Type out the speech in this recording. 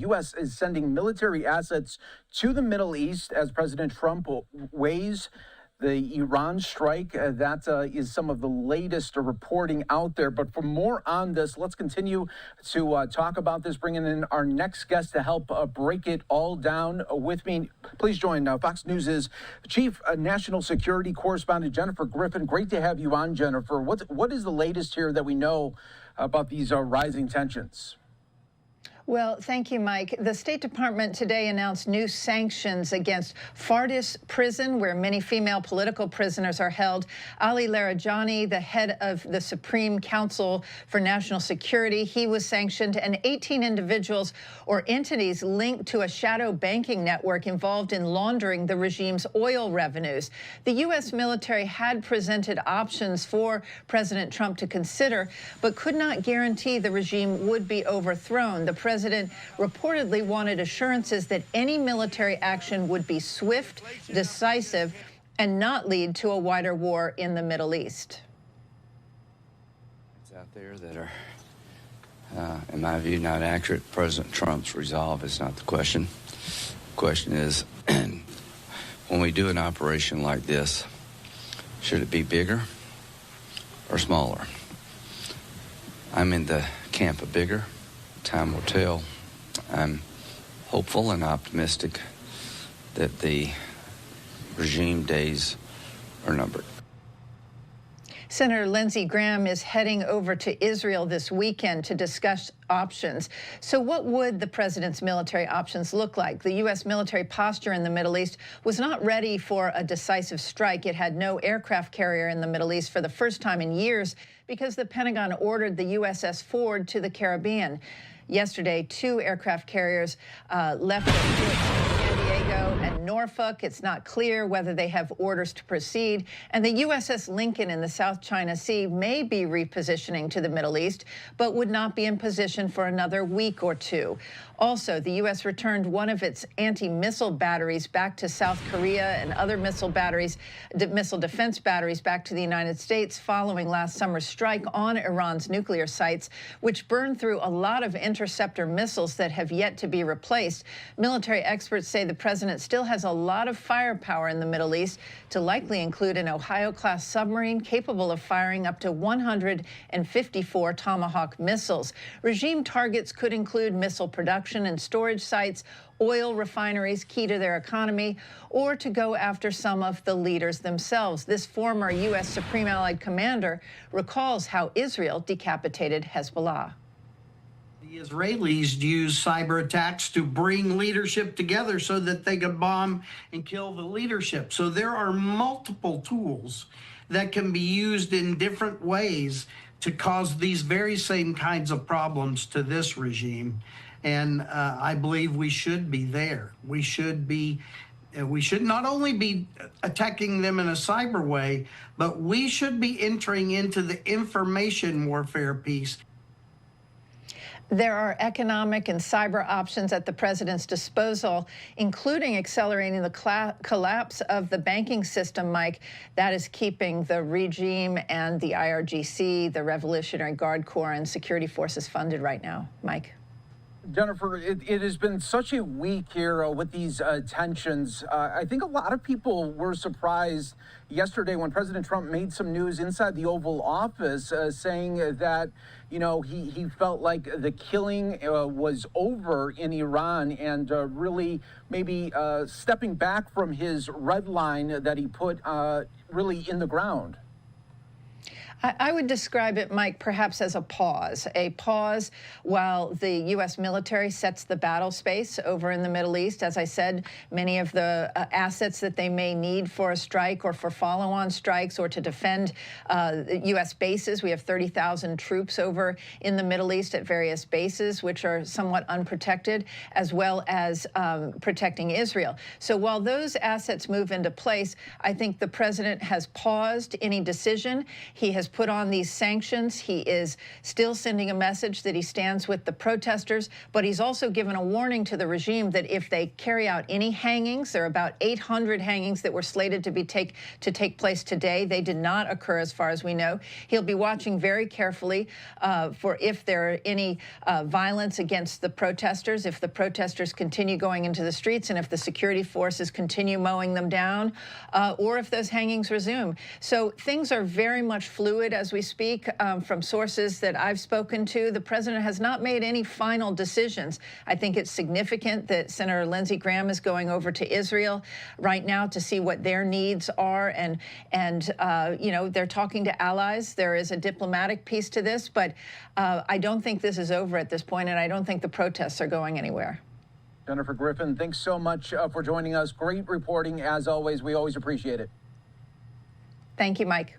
U.S. is sending military assets to the Middle East as President Trump weighs the Iran strike. That is some of the latest reporting out there. But for more on this, let's continue to talk about this, bringing in our next guest to help break it all down with me. Please join Fox News' Chief National Security Correspondent Jennifer Griffin. Great to have you on, Jennifer. What is the latest here that we know about these rising tensions? Well, thank you, Mike. The State Department today announced new sanctions against Fardis prison, where many female political prisoners are held. Ali Larijani, the head of the Supreme Council for National Security, he was sanctioned, and 18 individuals or entities linked to a shadow banking network involved in laundering the regime's oil revenues. The U.S. military had presented options for President Trump to consider, but could not guarantee the regime would be overthrown. The president reportedly wanted assurances that any military action would be swift, decisive, and not lead to a wider war in the Middle East. It's out there that are, in my view, not accurate. President Trump's resolve is not the question. The question is, when we do an operation like this, should it be bigger or smaller? I'm in the camp of bigger. Time will tell. I'm hopeful and optimistic that the regime days are numbered. Senator Lindsey Graham is heading over to Israel this weekend to discuss options. So what would the president's military options look like? The U.S. military posture in the Middle East was not ready for a decisive strike. It had no aircraft carrier in the Middle East for the first time in years because the Pentagon ordered the USS Ford to the Caribbean. Yesterday, 2 aircraft carriers left their ports in San Diego and Norfolk. It's not clear whether they have orders to proceed. And the USS Lincoln in the South China Sea may be repositioning to the Middle East, but would not be in position for another week or 2. Also, the U.S. returned one of its anti-missile batteries back to South Korea and other missile defense batteries back to the United States following last summer's strike on Iran's nuclear sites, which burned through a lot of interceptor missiles that have yet to be replaced. Military experts say the president still has a lot of firepower in the Middle East, to likely include an Ohio-class submarine capable of firing up to 154 Tomahawk missiles. Regime targets could include missile production and storage sites, oil refineries key to their economy, or to go after some of the leaders themselves. This former U.S. Supreme Allied Commander recalls how Israel decapitated Hezbollah. The Israelis used cyber attacks to bring leadership together so that they could bomb and kill the leadership. So there are multiple tools that can be used in different ways to cause these very same kinds of problems to this regime. And I believe we should be there. We should not only be attacking them in a cyber way, but we should be entering into the information warfare piece. There are economic and cyber options at the president's disposal, including accelerating the collapse of the banking system, Mike. That is keeping the regime and the IRGC, the Revolutionary Guard Corps, and security forces funded right now. Mike. Jennifer, it has been such a week here with these tensions. I think a lot of people were surprised yesterday when President Trump made some news inside the Oval Office saying that, you know, he felt like the killing was over in Iran and really maybe stepping back from his red line that he put really in the ground. I would describe it, Mike, perhaps as a pause while the U.S. military sets the battle space over in the Middle East. As I said, many of the assets that they may need for a strike or for follow-on strikes or to defend U.S. bases. We have 30,000 troops over in the Middle East at various bases, which are somewhat unprotected, as well as protecting Israel. So while those assets move into place, I think the president has paused any decision. He has put on these sanctions. He is still sending a message that he stands with the protesters, but he's also given a warning to the regime that if they carry out any hangings, there are about 800 hangings that were slated to take place today. They did not occur as far as we know. He'll be watching very carefully for if there are any violence against the protesters, if the protesters continue going into the streets, and if the security forces continue mowing them down, or if those hangings resume. So things are very much fluid as we speak. From sources that I've spoken to, the president has not made any final decisions. I think it's significant that Senator Lindsey Graham is going over to Israel right now to see what their needs are, and you know, they're talking to allies. There is a diplomatic piece to this, but I don't think this is over at this point, and I don't think the protests are going anywhere. Jennifer Griffin, thanks so much for joining us. Great reporting as always. We always appreciate it. Thank you, Mike.